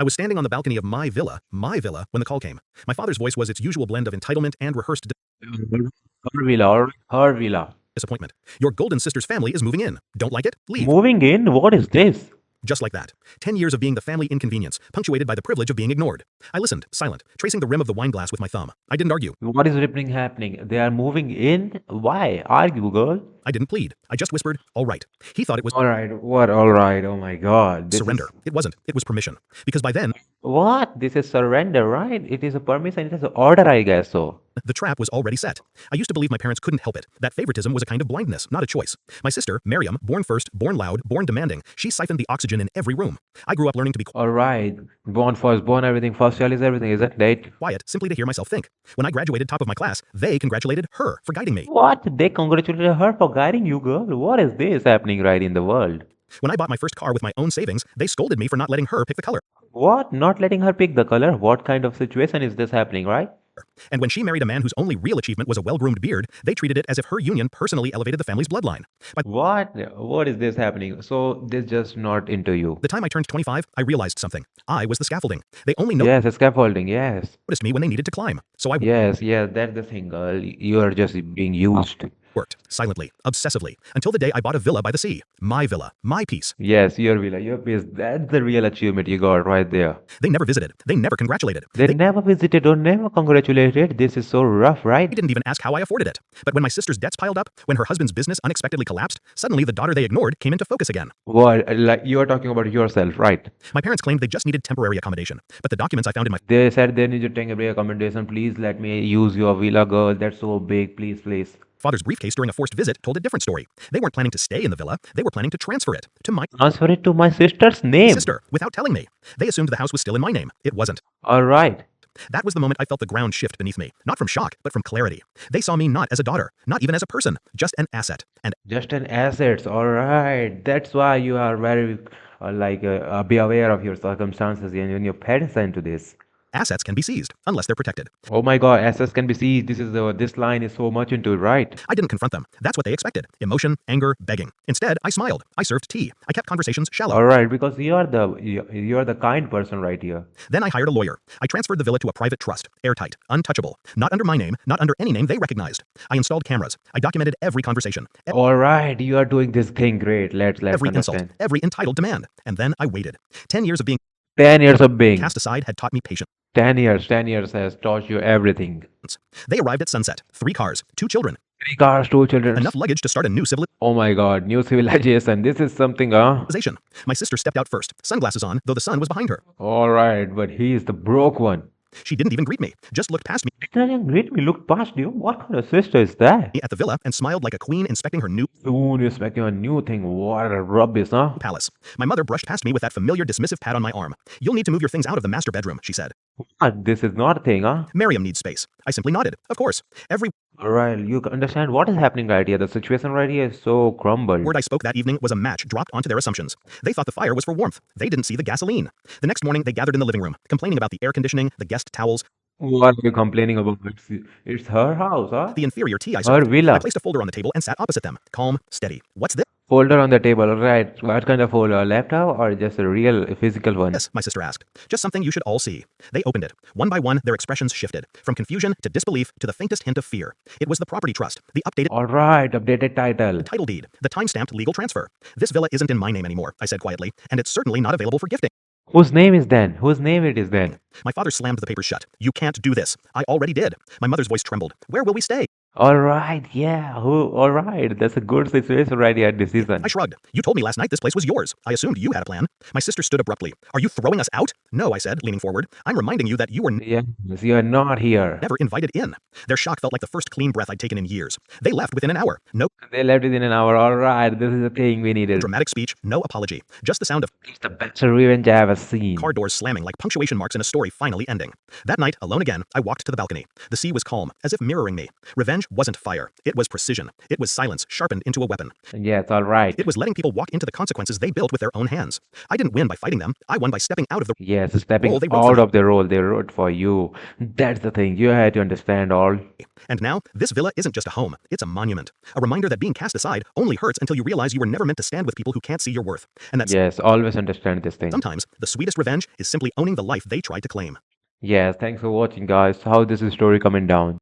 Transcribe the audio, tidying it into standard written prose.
I was standing on the balcony of my villa, when the call came. My father's voice was its usual blend of entitlement and rehearsed Her villa or her villa. disappointment. Your golden sister's family is moving in. Don't like it? Leave. Moving in? What is this? Just like that. 10 years of being the family inconvenience, punctuated by the privilege of being ignored. I listened, silent, tracing the rim of the wine glass with my thumb. I didn't argue. What is happening? They are moving in? Why? Argue, girl. I didn't plead. I just whispered, all right. He thought it was All right, what? All right. Oh my God. This surrender. is It wasn't. It was permission. Because by then, what? This is surrender, right? It is a permission. It is an order, I guess so. the trap was already set. I used to believe my parents couldn't help it, that favoritism was a kind of blindness, not a choice. My sister, Miriam, born first, born loud, born demanding, she siphoned the oxygen in every room. I grew up learning to be All right. Born first, born everything. First child is everything, isn't it? quiet simply to hear myself think. When I graduated top of my class, they congratulated her for guiding me. What? They congratulated her for guiding you, girl. What is this happening right in the world? When I bought my first car with my own savings, they scolded me for not letting her pick the color. What? Not letting her pick the color? What kind of situation is this happening, right? And when she married a man whose only real achievement was a well-groomed beard, they treated it as if her union personally elevated the family's bloodline. By What? What is this happening? So this just not into you. the time I turned 25, I realized something. I was the scaffolding. They only Yes, scaffolding. Yes. noticed me when they needed to climb. So I Yes, yes, that's the thing, girl. You are just being used. worked, silently, obsessively, until the day I bought a villa by the sea. My villa, my peace. Yes, your villa, your piece. That's the real achievement you got right there. They never visited. They never congratulated. They They never visited or never congratulated. This is so rough, right? didn't even ask how I afforded it. But when my sister's debts piled up, when her husband's business unexpectedly collapsed, suddenly the daughter they ignored came into focus again. What? Like you are talking about yourself, right? My parents claimed they just needed temporary accommodation, but the documents I found in my They said they need to take a break accommodation. Please let me use your villa, girl. That's so big. Please, please. father's briefcase during a forced visit told a different story. They weren't planning to stay in the villa, they were planning to transfer it to my Transfer it to my sister's name. sister without telling me. They assumed the house was still in my name. It wasn't. All right. That was the moment I felt the ground shift beneath me, not from shock, but from clarity. They saw me not as a daughter, not even as a person, just an asset. And Just an assets. All right. That's why you are very be aware of your circumstances and your parents into this. assets can be seized, unless they're protected. Oh my God, assets can be seized. This line is so much into it, right? I didn't confront them. That's what they expected. Emotion, anger, begging. Instead, I smiled. I served tea. I kept conversations shallow. All right, because you're the kind person right here. Then I hired a lawyer. I transferred the villa to a private trust, airtight, untouchable, not under my name, not under any name they recognized. I installed cameras. I documented every conversation, All right, you are doing this thing great. Let's every insult, understand. every entitled demand. And then I waited. 10 years of being 10 years of being. cast aside had taught me patience. 10 years has taught you everything. They arrived at sunset. 3 cars, 2 children, 3 cars, 2 children. enough luggage to start a new Oh my God, new civilization. This is something, civilization. My sister stepped out first, sunglasses on, though the sun was behind her. All right, but he is the broke one. She didn't even greet me, just looked past me Didn't even greet me, look past you. What kind of sister is that? at the villa and smiled like a queen inspecting her new Soon you're expecting a new thing. What a rubbish, huh? palace. My mother brushed past me with that familiar dismissive pat on my arm. You'll need to move your things out of the master bedroom, she said. What? This is not a thing, huh? Miriam needs space. I simply nodded. Of course. Every All right, you understand what is happening right here. The situation right here is so crumbled. word I spoke that evening was a match dropped onto their assumptions. They thought the fire was for warmth. They didn't see the gasoline. The next morning, they gathered in the living room, complaining about the air conditioning, the guest towels, What are you complaining about? It's her house, huh? the inferior tea I Her served. I villa. placed a folder on the table and sat opposite them, calm, steady. What's this? Folder on the table, right? What kind of folder? Laptop or just a real physical one? Yes, my sister asked. Just something you should all see. They opened it. One by one, their expressions shifted, from confusion to disbelief to the faintest hint of fear. It was the property trust, the updated All right, updated title. title deed, the time-stamped legal transfer. This villa isn't in my name anymore, I said quietly, and it's certainly not available for gifting. Whose name is then? Whose name it is then? My father slammed the papers shut. You can't do this. I already did. My mother's voice trembled. Where will we stay? All right, yeah. Who? All right, that's a good situation right here. Decision. I shrugged. You told me last night this place was yours. I assumed you had a plan. My sister stood abruptly. Are you throwing us out? No, I said, leaning forward. I'm reminding you that you were Yes, you are not here. never invited in. Their shock felt like the first clean breath I'd taken in years. They left within an hour. No They left within an hour. All right, this is the thing we needed. dramatic speech, no apology. Just the sound of It's the best revenge I ever seen. car doors slamming like punctuation marks in a story finally ending. That night, alone again, I walked to the balcony. The sea was calm, as if mirroring me. Revenge revenge wasn't fire. It was precision. It was silence sharpened into a weapon. Yes, all right. It was letting people walk into the consequences they built with their own hands. I didn't win by fighting them. I won by stepping out of the Yes, role stepping they wrote for out me. of the role they wrote for you. That's the thing. You had to understand all. And now, this villa isn't just a home. It's a monument. A reminder that being cast aside only hurts until you realize you were never meant to stand with people who can't see your worth. And that Yes, always understand this thing. sometimes the sweetest revenge is simply owning the life they tried to claim. Yes, thanks for watching, guys. How this is story coming down.